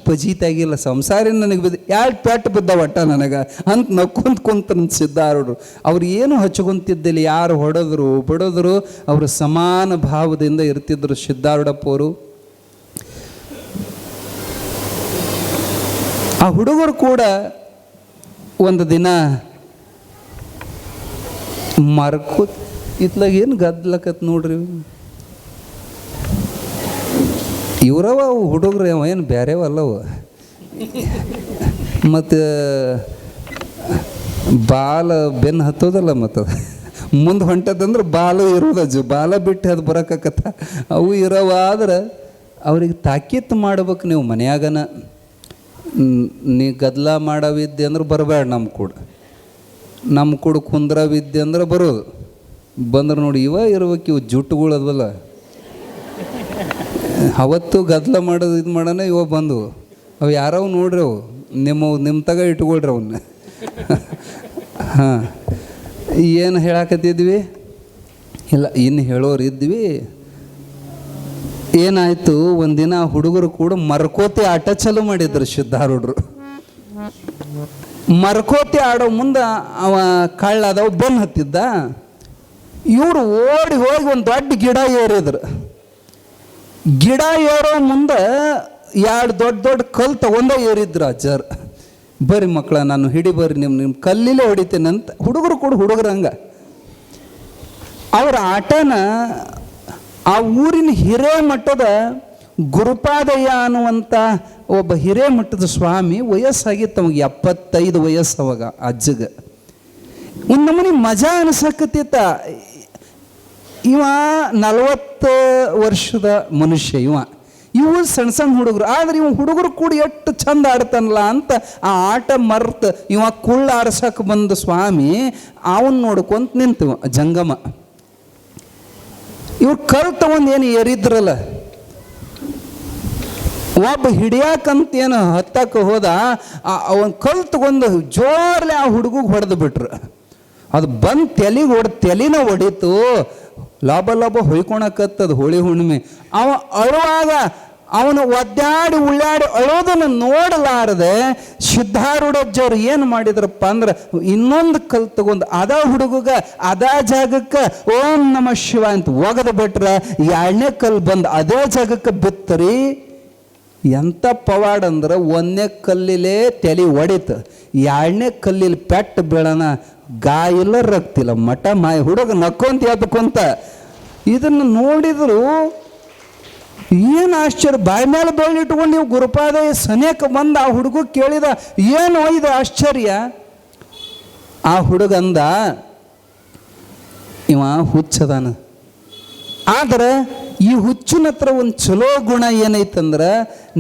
ಪಜೀತಾಗಿಲ್ಲ, ಸಂಸಾರಿ ನನಗೆ ಬಿದ್ದು 2 ಪೆಟ್ಟು ಬಿದ್ದ ಒಟ್ಟ ನನಗೆ ಅಂತ ನಕ್ಕೊಂತ ಸಿದ್ಧಾರೂಢರು. ಅವ್ರು ಏನು ಹಚ್ಕೊಂತಿದ್ದಿಲ್ಲ, ಯಾರು ಹೊಡೆದ್ರು ಬಿಡೋದ್ರು ಅವರು ಸಮಾನ ಭಾವದಿಂದ ಇರ್ತಿದ್ರು ಸಿದ್ಧಾರೂಢಪ್ಪವರು. ಆ ಹುಡುಗರು ಕೂಡ ಒಂದು ದಿನ ಇತ್ಲಾಗ ಏನು ಗದ್ಲಕತ್ ನೋಡ್ರಿ, ಇವರವ ಹುಡುಗ್ರು ಏನು ಬೇರೆವಲ್ಲವು. ಮತ್ತು ಬಾಲ ಬೆನ್ನು ಹತ್ತೋದಲ್ಲ, ಮತ್ತು ಮುಂದೆ ಹೊಂಟದಂದ್ರೆ ಬಾಲು ಇರೋದಜ್ಜು, ಬಾಲ ಬಿಟ್ಟು ಅದು ಬರೋಕತ್ತ ಅವು ಇರೋವಾದ್ರೆ ಅವ್ರಿಗೆ ತಾಕೀತು ಮಾಡ್ಬೇಕು. ನೀವು ಮನ್ಯಾಗನ ನೀ ಗದ್ಲ ಮಾಡವಿದ್ದೆ ಅಂದ್ರೆ ಬರಬೇಡ, ನಮ್ಮ ಕೂಡ ಕುಂದ್ರವಿದ್ದೆ ಅಂದ್ರೆ ಬರೋದು. ಬಂದ್ರೆ ನೋಡಿ ಇರ್ಬೇಕು ಇವು ಜುಟ್ಟುಗಳು ಅದವಲ್ಲ, ಅವತ್ತು ಗದ್ಲ ಮಾಡೋದು ಇದು ಮಾಡೋಣ ಬಂದವು. ಅವು ಯಾರವು ನೋಡ್ರಿ, ಅವು ನಿಮ್ಮ ತಗ ಇಟ್ಕೊಳ್ರಿ ಅವನ್ನ. ಹಾಂ, ಏನು ಹೇಳಾಕತ್ತಿದ್ವಿ? ಇಲ್ಲ, ಇನ್ನು ಹೇಳೋರು ಇದ್ವಿ. ಏನಾಯಿತು, ಒಂದಿನ ಹುಡುಗರು ಕೂಡ ಮರ್ಕೋತಿ ಆಟ ಚಾಲು ಮಾಡಿದ್ರು ಸಿದ್ಧಾರೂಢರು. ಮರ್ಕೋತಿ ಆಡೋ ಮುಂದೆ ಅವ ಕಳ್ಳಾದವ ಬೆನ್ನು ಹತ್ತಿದ್ದ. ಇವರು ಓಡಿ ಹೋಗಿ ಒಂದು ದೊಡ್ಡ ಗಿಡ ಏರಿದ್ರು. ಗಿಡ ಏರೋ ಮುಂದೆ 2 ದೊಡ್ಡ ಕಲ್ಲು ತಗೊಂಡೇ ಏರಿದ್ರು ಅಜ್ಜರ್. ಬರ್ರಿ ಮಕ್ಕಳ, ನಾನು ಹಿಡಿ ಬರ್ರಿ, ನಿಮ್ಮ ಕಲ್ಲಿಲೇ ಹೊಡಿತೇನೆ ಅಂತ. ಹುಡುಗರು ಕೂಡ ಹುಡುಗರಂಗ ಅವ್ರ ಆಟನ ಆ ಊರಿನ ಹಿರೇಮಠದ ಗುರುಪಾದಯ್ಯ ಅನ್ನುವಂಥ ಒಬ್ಬ ಹಿರೇಮಠದ ಸ್ವಾಮಿ, ವಯಸ್ಸಾಗಿತ್ತು ಅವಾಗ, 75 ವಯಸ್ಸು ಅವಾಗ ಅಜ್ಜಗೆ. ಒಂದು ನಮೂನಿ ಮಜಾ ಅನಿಸಕತ್ತಿತ್ತ. ಇವ 40 ವರ್ಷದ ಮನುಷ್ಯ, ಇವು ಸಣ್ಣ ಹುಡುಗರು. ಆದ್ರೆ ಇವ ಹುಡುಗರು ಕೂಡ ಎಷ್ಟು ಚಂದ ಆಡ್ತಾನಲ್ಲ ಅಂತ ಆ ಆಟ ಮರ್ತು ಇವ ಕುಳ್ಳ ಆಡ್ಸಕ್ಕೆ ಬಂದ ಸ್ವಾಮಿ ಅವನ್ ನೋಡ್ಕೊಂತ ನಿಂತು ಜಂಗಮ. ಇವ್ರು ಕಲ್ ತಗೊಂಡು ಏನು ಏರಿದ್ರಲ್ಲ, ಒಬ್ಬ ಹಿಡಿಯಾಕಂತ ಏನು ಹತ್ತಕ್ಕೆ ಹೋದ, ಅವನ್ ಕಲ್ ತಗೊಂಡು ಜೋರ್ಲೆ ಆ ಹುಡುಗಿಗೆ ಹೊಡೆದು ಬಿಟ್ರು. ಅದು ಬಂದು ತಲೆನ ಹೊಡಿತು. ಲಾಭ ಹೊಯ್ಕೊಳಕತ್ತದ ಹೋಳಿ ಹುಣ್ಣಿಮೆ. ಅವ ಅಳುವಾಗ ಅವನು ಒದ್ದಾಡಿ ಉಳ್ಳಾಡಿ ಅಳೋದನ್ನು ನೋಡಲಾರದೆ ಸಿದ್ಧಾರೂಢಜ್ಜವ್ರು ಏನು ಮಾಡಿದ್ರಪ್ಪ ಅಂದ್ರೆ, ಇನ್ನೊಂದು ಕಲ್ ತಗೊಂಡು ಅದ ಹುಡುಗ ಅದ ಜಾಗಕ್ಕೆ ಓಂ ನಮಃ ಶಿವ ಅಂತ ಒಗದು ಬಿಟ್ರೆ 2ನೇ ಕಲ್ ಬಂದು ಅದೇ ಜಾಗಕ್ಕೆ ಬಿತ್ತರಿ. ಎಂಥ ಪವಾಡ ಅಂದ್ರೆ, 1ನೇ ಕಲ್ಲಿಲೇ ತಲೆ ಹೊಡಿತು, 2ನೇ ಕಲ್ಲಿಲಿ ಪೆಟ್ಟು ಬೀಳೋಣ, ಗಾಯಿಲ್ಲ ರಕ್ತಿಲ್ಲ, ಮಠ ಮಾಯ. ಹುಡುಗ ನಕ್ಕೊಂತ ಎದ್ಕೊಂತ ಇದನ್ನು ನೋಡಿದ್ರು ಏನು ಆಶ್ಚರ್ಯ. ಬಾಯಿ ಮೇಲೆ ಬೆಳ್ಳಿಟ್ಕೊಂಡು ನೀವು ಗುರುಪಾದ ಸನೇಕ ಬಂದು ಆ ಹುಡುಗ ಕೇಳಿದ, ಏನು ಇದು ಆಶ್ಚರ್ಯ? ಆ ಹುಡುಗಂದ, ಇವ ಹುಚ್ಚದಾನ, ಆದ್ರೆ ಈ ಹುಚ್ಚಿನ ಹತ್ರ ಒಂದು ಚಲೋ ಗುಣ ಏನೈತಂದ್ರೆ,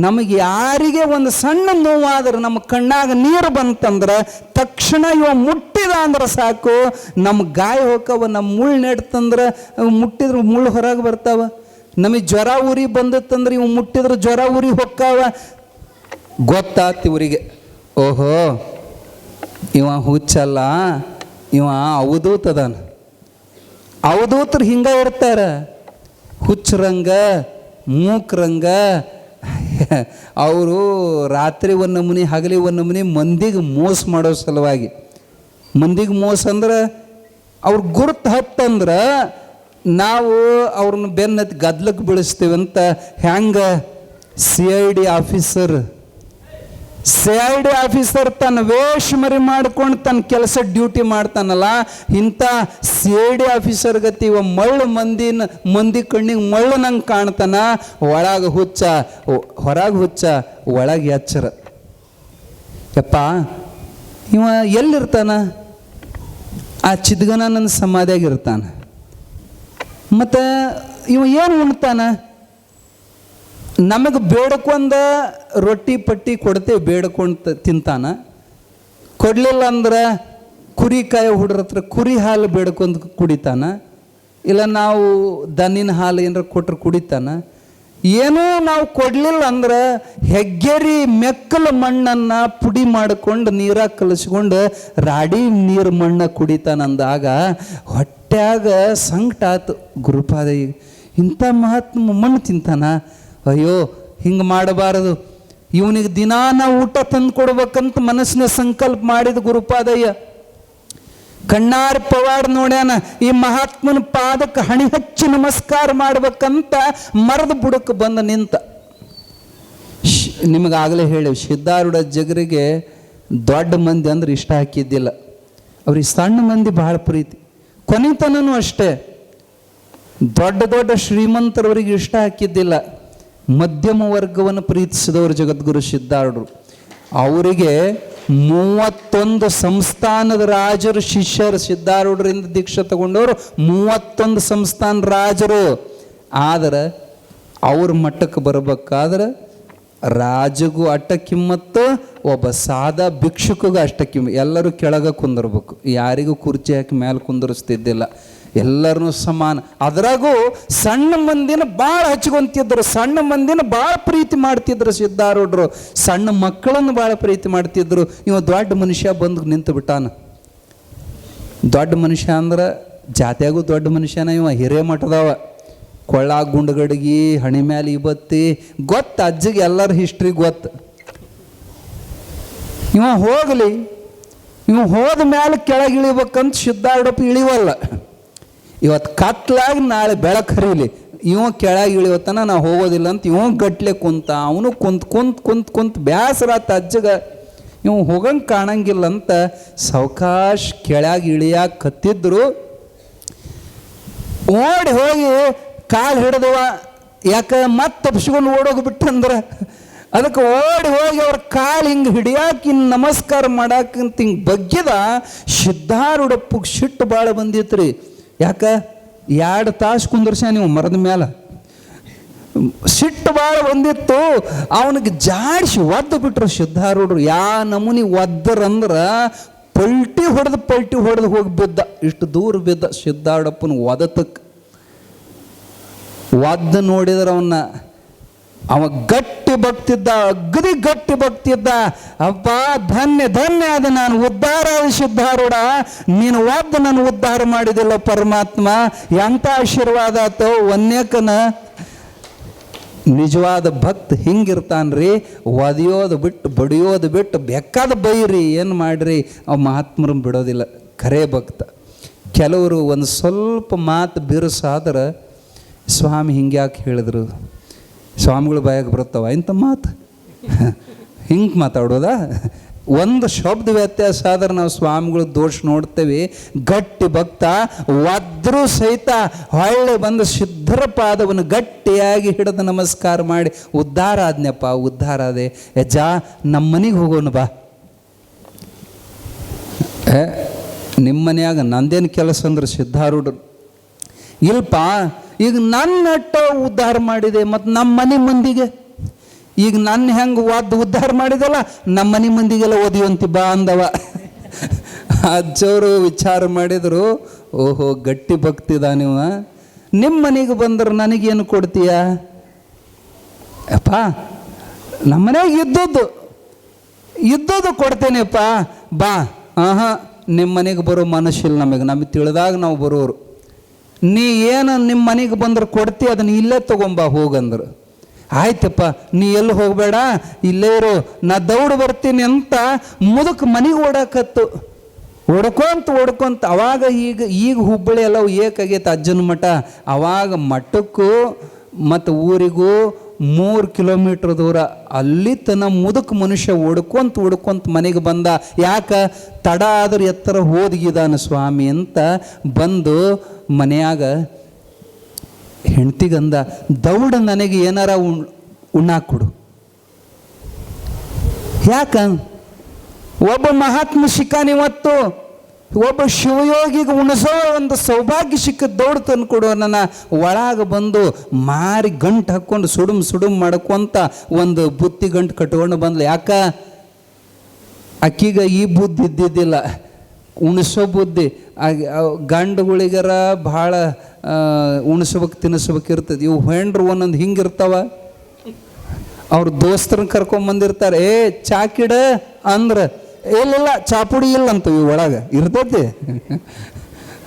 ನಮಗೆ ಯಾರಿಗೆ ಒಂದು ಸಣ್ಣ ನೋವಾದ್ರೆ, ನಮ್ಮ ಕಣ್ಣಾಗ ನೀರು ಬಂತಂದ್ರೆ ತಕ್ಷಣ ಇವ ಮುಟ್ಟಿದ ಅಂದ್ರೆ ಸಾಕು, ನಮ್ಮ ಗಾಯ ಹೋಕ್ಕವ. ನಮ್ಮ ಮುಳ್ಳು ನೆಡ್ತಂದ್ರೆ ಮುಟ್ಟಿದ್ರೆ ಮುಳ್ಳು ಹೊರಗೆ ಬರ್ತಾವ. ನಮಗೆ ಜ್ವರ ಉರಿ ಬಂದತ್ತಂದ್ರೆ ಇವು ಮುಟ್ಟಿದ್ರೆ ಜ್ವರ ಉರಿ ಹೊಕ್ಕಾವ. ಗೊತ್ತಾತ್ ಇವರಿಗೆ, ಓಹೋ ಇವ ಹುಚ್ಚಲ್ಲ, ಇವ ಅವಧೂತದಾನ. ಅವಧೂತರು ಹಿಂಗ ಇರ್ತಾರ, ಹುಚ್ಚರಂಗ ಮೂಕ್ರಂಗ. ಅವರು ರಾತ್ರಿ ಒಂದು ನಮೂನಿ ಹಗಲಿ ಒಂದು ನಮೂನಿ ಮಂದಿಗೆ ಮೋಸ ಮಾಡೋ ಸಲುವಾಗಿ. ಮಂದಿಗೆ ಮೋಸ ಅಂದ್ರೆ ಅವ್ರ ಗುರುತು ಹತ್ತಂದ್ರೆ ನಾವು ಅವ್ರನ್ನ ಬೆನ್ನತ್ತಿ ಗದ್ಲಕ್ಕೆ ಬೀಳಿಸ್ತೀವಿ ಅಂತ. ಹ್ಯಾಂಗ CID ಆಫೀಸರ್ ತನ್ನ ವೇಷ ಮರಿ ಮಾಡ್ಕೊಂಡು ತನ್ನ ಕೆಲಸ ಡ್ಯೂಟಿ ಮಾಡ್ತಾನಲ್ಲ, ಇಂಥ CID ಆಫೀಸರ್ ಗತಿ ಇವ ಮಳ್ಳು ಮಂದಿ ಕಣ್ಣಿಗೆ ಮಳ್ಳು ನಂಗೆ ಕಾಣ್ತಾನ. ಒಳಗೆ ಹುಚ್ಚ, ಹೊರಗೆ ಹುಚ್ಚ, ಒಳಗೆ ಎಚ್ಚರ. ಯಪ್ಪ ಇವ ಎಲ್ಲಿರ್ತಾನ? ಆ ಚಿದ್ಗನನ ಸಮಾಧಿಯಾಗಿರ್ತಾನ. ಮತ್ತು ಇವ ಏನು ಉಣ್ತಾನ? ನಮಗೆ ಬೇಡ್ಕೊಂಡ ರೊಟ್ಟಿ ಪಟ್ಟಿ ಕೊಡ್ತೇವೆ, ಬೇಡ್ಕೊಂಡು ತಿಂತಾನ. ಕೊಡಲಿಲ್ಲ ಅಂದ್ರೆ ಕುರಿ ಕಾಯಿ ಹುಡ್ರ ಹತ್ರ ಕುರಿ ಹಾಲು ಬೇಡ್ಕೊಂಡು ಕುಡಿತಾನ. ಇಲ್ಲ ನಾವು ದನಿನ ಹಾಲು ಏನಾರ ಕೊಟ್ರೆ ಕುಡಿತಾನ. ಏನೋ ನಾವು ಕೊಡಲಿಲ್ಲ ಅಂದ್ರೆ ಹೆಗ್ಗೆರಿ ಮೆಕ್ಕಲ ಮಣ್ಣನ್ನು ಪುಡಿ ಮಾಡಿಕೊಂಡು ನೀರಾಗ ಕಲಿಸ್ಕೊಂಡು ರಾಡಿ ನೀರು ಮಣ್ಣ ಕುಡಿತಾನಂದಾಗ ಹೊಟ್ಯಾಗ ಸಂಕಟ ಆತು ಗುರುಪಾದಯ್ಯ. ಇಂಥ ಮಹಾತ್ಮ ಮಣ್ಣು ತಿಂತಾನ. ಅಯ್ಯೋ ಹಿಂಗೆ ಮಾಡಬಾರದು. ಇವನಿಗೆ ದಿನಾ ನಾವು ಊಟ ತಂದು ಕೊಡ್ಬೇಕಂತ ಮನಸ್ಸಿನ ಸಂಕಲ್ಪ ಮಾಡಿದ ಗುರುಪಾದಯ್ಯ. ಕಣ್ಣಾರ ಪವಾಡ ನೋಡ್ಯಾನ, ಈ ಮಹಾತ್ಮನ ಪಾದಕ್ಕೆ ಹಣಿ ಹಚ್ಚಿ ನಮಸ್ಕಾರ ಮಾಡ್ಬೇಕಂತ ಮರದ ಬುಡಕ್ಕೆ ಬಂದ ನಿಂತ. ನಿಮಗಾಗಲೇ ಹೇಳಿ, ಸಿದ್ಧಾರೂಢ ಜಗರಿಗೆ ದೊಡ್ಡ ಮಂದಿ ಅಂದ್ರೆ ಇಷ್ಟ ಹಾಕಿದ್ದಿಲ್ಲ, ಅವ್ರಿಗೆ ಸಣ್ಣ ಮಂದಿ ಬಹಳ ಪ್ರೀತಿ. ಕೊನೆತನೂ ಅಷ್ಟೇ, ದೊಡ್ಡ ದೊಡ್ಡ ಶ್ರೀಮಂತರವರಿಗೆ ಇಷ್ಟ ಹಾಕಿದ್ದಿಲ್ಲ, ಮಧ್ಯಮ ವರ್ಗವನ್ನು ಪ್ರೀತಿಸಿದವರು ಜಗದ್ಗುರು ಸಿದ್ಧಾರೂಢರು. ಅವರಿಗೆ 31 ಸಂಸ್ಥಾನದ ರಾಜರು ಶಿಷ್ಯರು, ಸಿದ್ಧಾರೂಢರಿಂದ ದೀಕ್ಷೆ ತಗೊಂಡವರು 31 ಸಂಸ್ಥಾನ ರಾಜರು. ಆದರೆ ಅವ್ರ ಮಟ್ಟಕ್ಕೆ ಬರಬೇಕಾದ್ರೆ ರಾಜಗೂ ಅಟ್ಟ ಕಿಮ್ಮತ್ತು, ಒಬ್ಬ ಸಾದಾ ಭಿಕ್ಷುಕಗೂ ಅಷ್ಟ ಕಿಮ್ಮತ್ತು. ಎಲ್ಲರೂ ಕೆಳಗೆ ಕುಂದಿರ್ಬೇಕು, ಯಾರಿಗೂ ಕುರ್ಚಿ ಹಾಕಿ ಮೇಲೆ ಕುಂದರಿಸ್ತಿದ್ದಿಲ್ಲ, ಎಲ್ಲರೂ ಸಮಾನ. ಅದರಾಗೂ ಸಣ್ಣ ಮಂದಿನ ಭಾಳ ಹಚ್ಕೊಂತಿದ್ರು, ಸಣ್ಣ ಮಂದಿನ ಭಾಳ ಪ್ರೀತಿ ಮಾಡ್ತಿದ್ರು ಸಿದ್ಧಾರೂಢರು. ಸಣ್ಣ ಮಕ್ಕಳನ್ನು ಭಾಳ ಪ್ರೀತಿ ಮಾಡ್ತಿದ್ರು. ಇವ ದೊಡ್ಡ ಮನುಷ್ಯ ಬಂದು ನಿಂತು ಬಿಟ್ಟಾನ. ದೊಡ್ಡ ಮನುಷ್ಯ ಅಂದ್ರೆ ಜಾತ್ಯಾಗೂ ದೊಡ್ಡ ಮನುಷ್ಯನ ಇವ, ಹಿರೇಮಠದವ. ಕೊಳ್ಳಾಗ ಗುಂಡಗಡಿಗೆ, ಹಣಿ ಮ್ಯಾಲೆ ಇಬತ್ತಿ, ಗೊತ್ತು ಅಜ್ಜಿಗೆ ಎಲ್ಲರ ಹಿಸ್ಟ್ರಿ ಗೊತ್ತು. ಇವ ಹೋಗಲಿ, ಇವ ಹೋದ ಮ್ಯಾಲೆ ಕೆಳಗೆ ಇಳಿಬೇಕಂತ ಸಿದ್ಧಾರೂಢಪ್ಪ ಇಳಿವಲ್ಲ. ಇವತ್ತು ಕತ್ಲಾಗಿ ನಾಳೆ ಬೆಳಕು ಹರಿಲಿ, ಇವ ಕೆಳಗೆ ಇಳಿವತ್ತನ ನಾವು ಹೋಗೋದಿಲ್ಲ ಅಂತ ಇವ ಗಟ್ಲೆ ಕುಂತ. ಅವನು ಕುಂತ ಬ್ಯಾಸರಾತ ಅಜ್ಜಗ. ಇವ ಹೋಗಂಗೆ ಕಾಣಂಗಿಲ್ಲ ಅಂತ ಸಾವಕಾಶ ಕೆಳಗೆ ಇಳಿಯಾಕ ಕತ್ತಿದ್ರು. ಓಡಿ ಹೋಗಿ ಕಾಲು ಹಿಡಿದವ, ಯಾಕೆ ಮತ್ತೆ ತಪ್ಪಿಸ್ಕೊಂಡು ಓಡೋಗ್ಬಿಟ್ಟಂದ್ರೆ ಅದಕ್ಕೆ ಓಡಿ ಹೋಗಿ ಅವ್ರ ಕಾಲು ಹಿಂಗೆ ಹಿಡಿಯಾಕಿ ನಮಸ್ಕಾರ ಮಾಡಾಕಂತ ಹಿಂಗೆ ಬಗ್ಗಿದ. ಸಿದ್ಧಾರೂಢಪ್ಪಗೆ ಸಿಟ್ಟು ಭಾಳ ಬಂದಿತ್ತು ರೀ. ಯಾಕೆ 2 ತಾಸು ಕುಂದರ್ಸ ನೀವು ಮರದ ಮೇಲೆ, ಸಿಟ್ಟು ಭಾಳ ಬಂದಿತ್ತು. ಅವನಿಗೆ ಜಾಡಿಸಿ ಒದ್ದು ಬಿಟ್ರು ಸಿದ್ಧಾರೂಢರು. ನಮೂನಿ ಒದ್ದರಂದ್ರೆ ಪಲ್ಟಿ ಹೊಡೆದು ಹೋಗಿ ಬಿದ್ದ. ಇಷ್ಟು ದೂರ ಬಿದ್ದ ಸಿದ್ಧಾರೂಢಪ್ಪನ ಒದತಕ್ಕೆ. ಒದ್ದು ನೋಡಿದ್ರೆ ಅವ ಗಟ್ಟಿ ಬಗ್ತಿದ್ದ, ಅಗದಿ ಗಟ್ಟಿ ಬಗ್ತಿದ್ದ. ಅಪ್ಪ ಧನ್ಯ ಅದು, ನಾನು ಉದ್ಧಾರ ಆದ ಸಿದ್ಧಾರೂಢ, ನೀನು ಒದ್ದು ನಾನು ಉದ್ಧಾರ ಮಾಡಿದಿಲ್ಲ ಪರಮಾತ್ಮ, ಎಂಥ ಆಶೀರ್ವಾದ ಆತೋ. ಒನ್ಯಕನ ನಿಜವಾದ ಭಕ್ತ ಹಿಂಗಿರ್ತಾನ್ರಿ, ಒದೆಯೋದು ಬಿಟ್ಟು ಬಡಿಯೋದು ಬಿಟ್ಟು ಬೇಕಾದ ಬೈರಿ, ಏನು ಮಾಡ್ರಿ, ಅವ ಮಹಾತ್ಮರನ್ನು ಬಿಡೋದಿಲ್ಲ. ಖರೇ ಭಕ್ತ. ಕೆಲವರು ಒಂದು ಸ್ವಲ್ಪ ಮಾತು ಬಿರುಸಾದ್ರೆ, ಸ್ವಾಮಿ ಹಿಂಗೆ ಯಾಕೆ ಹೇಳಿದ್ರು, ಸ್ವಾಮಿಗಳು ಬಾಯಾಗ ಬರುತ್ತವ ಇಂಥ ಮಾತು, ಹಿಂಗೆ ಮಾತಾಡೋದಾ? ಒಂದು ಶಬ್ದ ವ್ಯತ್ಯಾಸ ಆದ್ರೆ ನಾವು ಸ್ವಾಮಿಗಳು ದೋಷ ನೋಡ್ತೇವೆ. ಗಟ್ಟಿ ಭಕ್ತ ಒದ್ರೂ ಸಹಿತ ಹೊಳ್ಳೆ ಬಂದು ಸಿದ್ಧರ ಪಾದವನ್ನು ಗಟ್ಟಿಯಾಗಿ ಹಿಡಿದು ನಮಸ್ಕಾರ ಮಾಡಿ, ಉದ್ಧಾರ ಆದ್ನಪ್ಪ, ಉದ್ಧಾರ ಆದೆ, ಯಜ್ಜ ನಮ್ಮ ಮನೆಗೆ ಹೋಗೋಣ ಬಾ. ನಿಮ್ಮ ಮನ್ಯಾಗ ನಂದೇನು ಕೆಲಸ ಅಂದ್ರೆ ಸಿದ್ಧಾರೂಢರು, ಇಲ್ಪ ಈಗ ನನ್ನ ಅಟ್ಟ ಉದ್ಧಾರ ಮಾಡಿದೆ, ಮತ್ತು ನಮ್ಮ ಮನೆ ಮಂದಿಗೆ ಈಗ ನನ್ನ ಹೆಂಗೆ ಉದ್ಧಾರ ಮಾಡಿದಲ್ಲ, ನಮ್ಮ ಮನೆ ಮಂದಿಗೆಲ್ಲ ಓದಿವಂತಿ ಬಾ ಅಂದವ. ಅಜ್ಜವರು ವಿಚಾರ ಮಾಡಿದರು, ಓಹೋ ಗಟ್ಟಿ ಭಕ್ತಿದ ನೀವು, ನಿಮ್ಮ ಮನೆಗೆ ಬಂದ್ರೆ ನನಗೇನು ಕೊಡ್ತೀಯ? ಅಪ್ಪ ನಮ್ಮ ಮನೆಗೆ ಇದ್ದದ್ದು ಕೊಡ್ತೇನೆಪ್ಪ, ಬಾ. ನಿಮ್ಮ ಮನೆಗೆ ಬರೋ ಮನಸ್ಸಿಲ್ಲ ನಮಗೆ ತಿಳಿದಾಗ ನಾವು ಬರೋರು. ನೀ ಏನು ನಿಮ್ಮ ಮನೆಗೆ ಬಂದ್ರೆ ಕೊಡ್ತಿ, ಅದನ್ನು ಇಲ್ಲೇ ತೊಗೊಂಬಾ ಹೋಗಂದ್ರು. ಆಯ್ತಪ್ಪ, ನೀ ಎಲ್ಲಿ ಹೋಗಬೇಡ, ಇಲ್ಲೇ ಇರು, ನಾ ದೌಡು ಬರ್ತೀನಿ ಅಂತ ಮುದಕ್ಕೆ ಮನೆಗೆ ಓಡಾಕತ್ತು. ಓಡ್ಕೊಂತ ಅವಾಗ ಈಗ ಹುಬ್ಬಳ್ಳಿ ಎಲ್ಲ ಏಕಾಗೈತೆ ಅಜ್ಜನ ಮಠ. ಅವಾಗ ಮಠಕ್ಕೂ ಮತ್ತು ಊರಿಗೂ 3 ಕಿಲೋಮೀಟ್ರ್ ದೂರ. ಅಲ್ಲಿ ತನ ಮುದಕ್ಕೆ ಮನುಷ್ಯ ಓಡ್ಕೊಂತ ಮನೆಗೆ ಬಂದ. ಯಾಕೆ ತಡ ಆದ್ರೆ ಎತ್ತರ ಹೋದ್ಗಿದಾನ ಸ್ವಾಮಿ ಅಂತ ಬಂದು ಮನೆಯಾಗ ಹೆಂಡ್ತಿಗಂದ, ದೌಡ ನನಗೆ ಏನಾರ ಉಣ್ಣಾಕ್ ಕೊಡು. ಯಾಕ ಒಬ್ಬ ಮಹಾತ್ಮ ಸಿಕ್ಕಾನಿವತ್ತು, ಒಬ್ಬ ಶಿವಯೋಗಿಗೆ ಉಣಿಸೋ ಒಂದು ಸೌಭಾಗ್ಯ ಸಿಕ್ಕ ದೌಡ ತಂದು ಕೊಡು. ನನ್ನ ಒಳಗ ಬಂದು ಮಾರಿ ಗಂಟು ಹಾಕ್ಕೊಂಡು ಸುಡುಮ್ ಮಾಡ್ಕೊಂತ ಒಂದು ಬುತ್ತಿ ಗಂಟು ಕಟ್ಕೊಂಡು ಬಂದ್ಲು. ಯಾಕ ಅಕ್ಕಿಗ ಈ ಬುದ್ಧಿ ಇದ್ದಿದ್ದಿಲ್ಲ, ಉಣಿಸೋ ಬುದ್ಧಿ. ಗಂಡುಗಳಿಗರ ಭಾಳ ಉಣಿಸ್ಬೇಕು ತಿನ್ನಿಸ್ಬೇಕು ಇರ್ತದೆ. ಇವು ಹೆಂಡ್ರು ಒಂದೊಂದು ಹಿಂಗಿರ್ತಾವ. ಅವ್ರ ದೋಸ್ತರನ್ನ ಕರ್ಕೊಂಬಂದಿರ್ತಾರೆ, ಚಾಕಿಡ ಅಂದ್ರೆ ಇಲ್ಲ ಚಾಪುಡಿ ಇಲ್ಲ ಅಂತ ಇವು ಒಳಗೆ ಇರ್ತೈತಿ.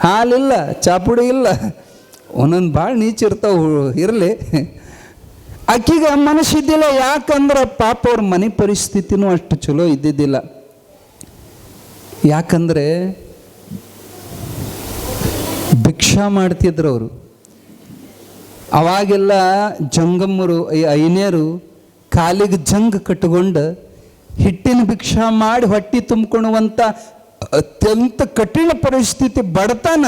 ಹಾಲಿಲ್ಲ, ಚಾಪುಡಿ ಇಲ್ಲ, ಒಂದೊಂದು ಭಾಳ ನೀಚಿರ್ತಾವೆ. ಇರಲಿ, ಆಕಿಗೆ ಮನಸ್ಸಿದ್ದಿಲ್ಲ. ಯಾಕಂದ್ರೆ ಪಾಪ ಅವ್ರ ಮನೆ ಪರಿಸ್ಥಿತಿನೂ ಅಷ್ಟು ಚಲೋ ಇದ್ದಿದ್ದಿಲ್ಲ. ಯಾಕಂದ್ರೆ ಭಿಕ್ಷಾ ಮಾಡ್ತಿದ್ರು ಅವರು. ಅವಾಗೆಲ್ಲ ಜಂಗಮ್ಮರು ಐನೇರು ಕಾಲಿಗೆ ಜಂಗ್ ಕಟ್ಕೊಂಡು ಹಿಟ್ಟಿನ ಭಿಕ್ಷಾ ಮಾಡಿ ಹೊಟ್ಟಿ ತುಂಬಿಕೊಳ್ಳುವಂಥ ಅತ್ಯಂತ ಕಠಿಣ ಪರಿಸ್ಥಿತಿ, ಬಡತನ.